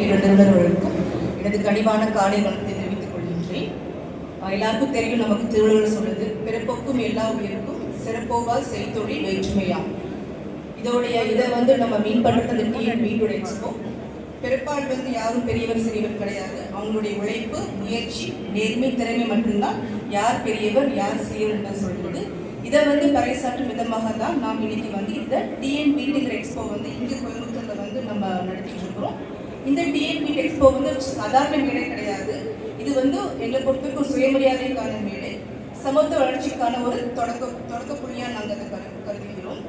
நிறுவனர்களுக்கும் எனது கனிவான காலை வளத்தை தெரிவித்துக் கொள்கின்றேன். எல்லாருக்கும் தெரியும், நமக்கு திருவள்ளுவர் சொல்லுது, பிறப்போக்கும் எல்லா உயிருக்கும் சிறப்போவால் செய்தொழில் வேற்றுமையாம். இதை நம்ம மீன் பண்ணுறது டிஎன் வீட்டோட எக்ஸ்போ. பிறப்பால் யாரும் பெரியவர் சிறியவர் கிடையாது. அவங்களுடைய உழைப்பு, முயற்சி, நேர்மை, திறமை மட்டும்தான் யார் பெரியவர் யார் சிறியவர் சொல்றது. இதை பறைசாற்றும் விதமாக தான் நாம் இன்னைக்கு இந்த டிஎன் வீட்டுங்கிற எக்ஸ்போ இங்கே கோயம்புத்தூர்ல நம்ம நடத்திட்டு இருக்கிறோம். இந்த டிஎன் வீட் எக்ஸ்போ சாதாரண மேடை கிடையாது. இது எங்களை பொறுத்தவரைக்கும் ஒரு சுயமரியாதைக்கான மேடை, சமத்துவ வளர்ச்சிக்கான ஒரு தொடக்க புள்ளியாக நாங்கள் அதை கருதுகிறோம்.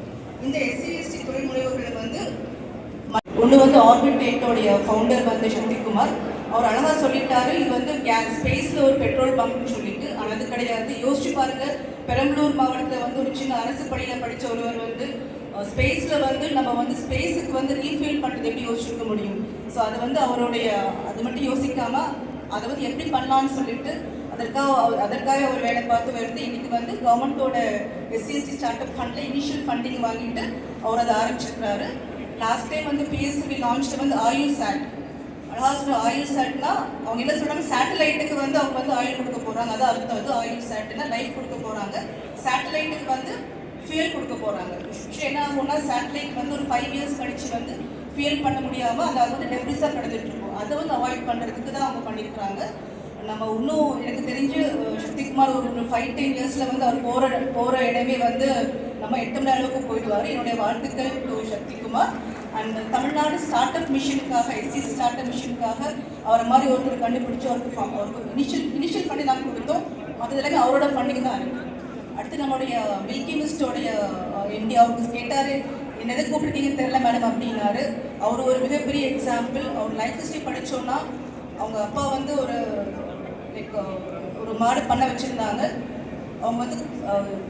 இந்த SC/ST தொழில் முனைவோர்கள் ஒன்று ஆர்பிட் 8 ஃபவுண்டர் சக்திகுமார். அவர் அழகாக சொல்லிட்டாரு, இது ஸ்பேஸில் ஒரு பெட்ரோல் பங்க்னு சொல்லிட்டு. ஆனால் அது கிடையாது. யோசிச்சு பாருங்க, பெரம்பலூர் மாவட்டத்தில் ஒரு சின்ன அரசு பள்ளியில் படித்த ஒருவர் ஸ்பேஸில் நம்ம ஸ்பேஸுக்கு ரீஃபில் பண்ணுறது எப்படி யோசிச்சுக்க முடியும்? ஸோ அதை அவருடைய அது மட்டும் யோசிக்காமல் அதை எப்படி பண்ணலான்னு சொல்லிட்டு அதற்காக அவர் வேலை பார்த்து வருது. இன்னைக்கு கவர்மெண்ட்டோட SC/ST ஸ்டார்ட் அப் ஃபண்டில் இனிஷியல் ஃபண்டிங் வாங்கிட்டு அவர் அதை ஆரம்பிச்சிருக்கிறாரு. Last time PSB launch Ayush Ayush அவங்க என்ன சொல்றாங்க, சேட்டலைட்டுக்கு அவங்க ஆயில் கொடுக்க போறாங்க. அதான் அர்த்தம். ஆயுஷ் சேட்னா லைஃப் கொடுக்க போறாங்க. சேட்டலைட்டுக்கு ஃபியூல் கொடுக்க போறாங்க. என்ன ஆகும்னா, சேட்டலைட் ஒரு 5 இயர்ஸ் கழிச்சு ஃபியூல் பண்ண முடியாம அது டெப்ரிஸா கிடந்துட்டு இருக்கும். அதை அவாய்ட் பண்றதுக்கு தான் அவங்க பண்ணியிருக்கிறாங்க. நம்ம இன்னும் எனக்கு தெரிஞ்சு சக்திகுமார் ஒரு 5-10 இயர்ஸ்ல அவர் போற இடமே நம்ம 8 மணி அளவுக்கு போயிடுவார். என்னுடைய வாழ்த்துக்கள் to Sakthikumar. And Tamil Nadu start up மிஷனுக்காக SC ஸ்டார்ட் அப் மிஷனுக்காக அவரை மாதிரி ஒருத்தர் கண்டுபிடிச்சி அவருக்கு இனிஷியல் ஃபண்டு நாங்கள் கொடுத்தோம். மற்றது எல்லாமே அவரோட ஃபண்டிங் தான் இருக்கு. அடுத்து நம்மளுடைய மில்கிமிஸ்டோடைய MD அவருக்கு கேட்டார், என்னதை கூப்பிட்டீங்கன்னு தெரியல மேடம் அப்படின்னாரு. அவர் ஒரு மிகப்பெரிய எக்ஸாம்பிள். அவர் லைஃப் ஹிஸ்ட்ரி படித்தோன்னா, அவங்க அப்பா ஒரு மாடு பண்ண வச்சுருந்தாங்க. அவங்க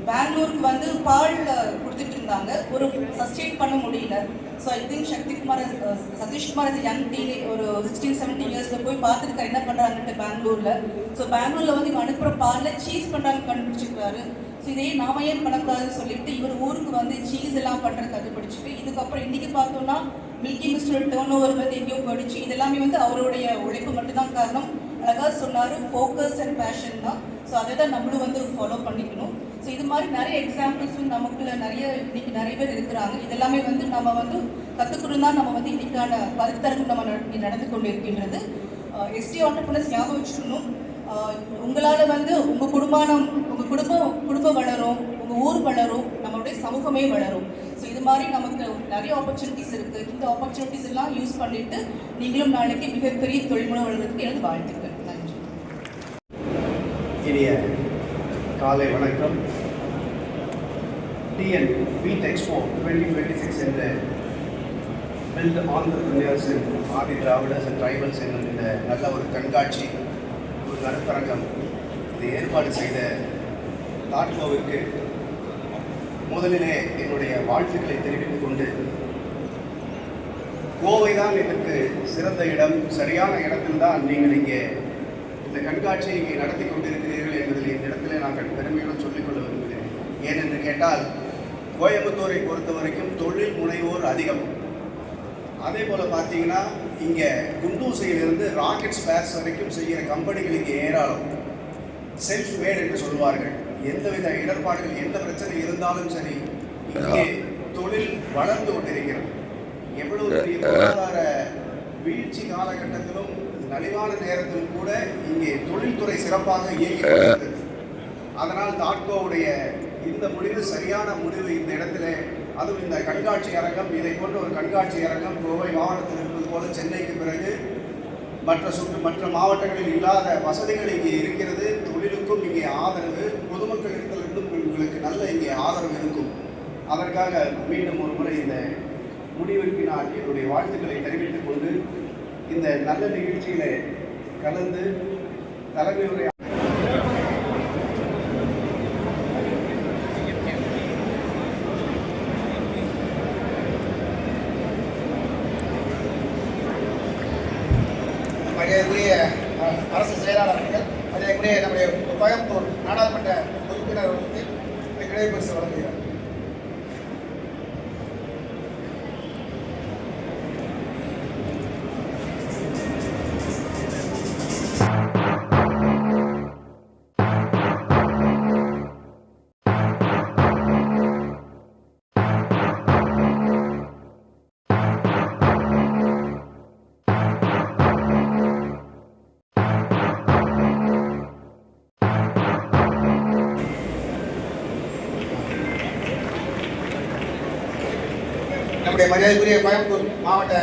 பெங்களூருக்கு பால் கொடுத்துட்டு இருந்தாங்க. ஒரு சஸ்டெயின் பண்ண முடியல. So I think Sathishkumar young டீனே ஒரு 16-17 இயர்ஸில் போய் பார்த்துருக்காரு என்ன பண்ணுறாங்கன்ட்டு பெங்களூரில். ஸோ பெங்களூரில் இவங்க அனுப்புகிற பாலில் சீஸ் பண்ணுறாங்க கண்டுபிடிச்சிருக்காரு. ஸோ இதையே நாம ஏன் பண்ணக்கூடாதுன்னு சொல்லிட்டு இவர் ஊருக்கு சீஸ் எல்லாம் பண்ணுறது கண்டுபிடிச்சிட்டு, இதுக்கப்புறம் இன்றைக்கி பார்த்தோன்னா மில்கி மிஸ்டர் டேர்ன் ஓவர் எங்கேயோ படிச்சு இதெல்லாமே அவருடைய உழைப்பு மட்டும்தான் காரணம். அழகாக சொன்னார், ஃபோக்கஸ் அண்ட் பேஷன் தான். ஸோ அதை தான் நம்மளும் ஃபாலோ பண்ணிக்கணும். ஸோ இது மாதிரி நிறைய எக்ஸாம்பிள்ஸ் நமக்குள்ள இன்னைக்கு நிறைய பேர் இருக்கிறாங்க. இதெல்லாமே நம்ம கற்றுக்கணும் தான் நம்ம இன்னைக்கான கருத்தரங்கு நம்ம நடந்து கொண்டு இருக்கின்றது. ST ஆண்டர்பிரனர்ஸ் ஞாபகம் வச்சுக்கணும், உங்களால் உங்கள் குடும்பம் வளரும், உங்கள் ஊர் வளரும், நம்மளுடைய சமூகமே வளரும். ஸோ இது மாதிரி நமக்கு நிறைய ஆப்பர்ச்சுனிட்டிஸ் இருக்குது. இந்த ஆப்பர்ச்சுனிட்டிஸ் எல்லாம் யூஸ் பண்ணிட்டு நீங்களும் நாளைக்கு மிகப்பெரிய தொழில் முனைவர்களுக்கு எனது வாழ்த்துக்கள். நன்றி. இனிய காலை வணக்கம். டிஎன் வீட் எக்ஸ்போ 2026 என்ற build entrepreneurs in Adi Dravidars and tribals என்னும் இந்த நல்ல ஒரு கண்காட்சி, ஒரு கருத்தரங்கம் இதை ஏற்பாடு செய்த தாட்கோவிற்கு முதலிலே என்னுடைய வாழ்த்துக்களை தெரிவித்துக் கொண்டு, கோவை தான் இதற்கு சிறந்த இடம், சரியான இடத்தில்தான் நீங்கள் இங்கே இந்த கண்காட்சியை இங்கே நடத்தி கொண்டிருக்கிறீர்கள் என்பதில் இந்த இடத்துல நாங்கள் பெருமையுடன் சொல்லிக்கொள்ள விரும்புகிறேன். ஏனென்று கேட்டால், கோயம்புத்தூரை பொறுத்த வரைக்கும் தொழில் முனைவோர் அதிகம். அதே போல் பார்த்தீங்கன்னா, இங்கே குண்டூசியிலிருந்து ராக்கெட் ஸ்பேர்ஸ் வரைக்கும் செய்கிற கம்பெனிகள் இங்கே ஏராளம். செல்ஃப் மேட் என்று சொல்வார்கள். எந்தவித இடர்பாடுகள், எந்த பிரச்சனை இருந்தாலும் சரி, இங்கே தொழில் வளர்ந்து கொண்டிருக்கிறது. எவ்வளவு பெரிய பொருளாதார வீழ்ச்சி காலகட்டத்திலும் நலிவான நேரத்திலும் கூட இங்கே தொழில்துறை சிறப்பாக இயங்கிக். அதனால் தாட்கோவுடைய இந்த முடிவு சரியான முடிவு. இந்த இடத்துல அதுவும் இந்த கண்காட்சி அரங்கம், இதை போன்ற ஒரு கண்காட்சி அரங்கம் கோவை மாவட்டத்தில் இருப்பது போல சென்னைக்கு பிறகு மற்ற மாவட்டங்களில் இல்லாத வசதிகள் இங்கே இருக்கிறது. தொழிலுக்கும் இங்கே ஆதரவு, பொதுமக்கள் இடத்திலிருந்தும் உங்களுக்கு நல்ல இங்கே ஆதரவு இருக்கும். அதற்காக மீண்டும் ஒரு முறை இந்த முடிவிற்கு நான் என்னுடைய வாழ்த்துக்களை தெரிவித்துக் கொண்டு, இந்த நல்ல நிகழ்ச்சியில் கலந்து தலைமை உரை மரியாதைக்குரிய அரசு செயலாளர்கள், மரியாதைக்குரிய நம்முடைய கோயம்புத்தூர் நாடாளுமன்ற உறுப்பினர்களுக்கு கிடைவு பரிசு வழங்குகிறார். நம்முடைய மரியாதைக்குரிய கோயம்புத்தூர் மாவட்ட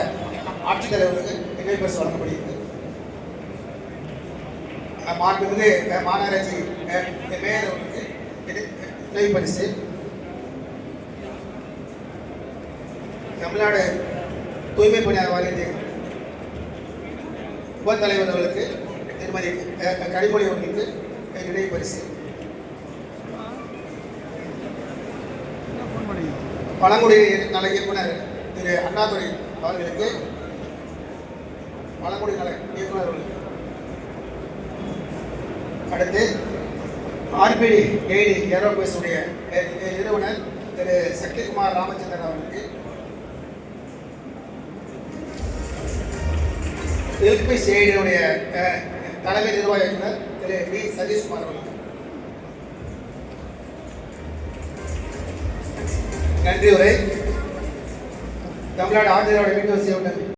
ஆட்சித்தலைவருக்கு நினைவு பரிசு வழங்கப்படுகிறது. மாண்புமிகு மாநகராட்சி மேயர் அவர்களுக்கு நினைவு பரிசு, தமிழ்நாடு தூய்மை பணியாளர் வாரியத்தின் உபத்தலைவர் அவர்களுக்கு திருமதி கனிமொழி அவர்களுக்கு நினைவு பரிசு, பழங்குடி நல இயக்குனர் திரு அண்ணாதுரை அவர்களுக்கு பழங்குடி நல இயக்குனர் அவர்களுக்கு. அடுத்து ஆர்பிடி ஏடி ஏரோபேஸ் உடைய நிறுவனர் திரு சக்திகுமார் ராமச்சந்திரன் அவர்களுக்கு, எல்பிஎஸ் ஏடியுடைய தலைமை நிர்வாக இயக்குனர் திரு டி சதீஷ்குமார் அவர்களுக்கு. நன்றி உரை தமிழ்நாடு ஆட்சியரோட வீட்டு வசதி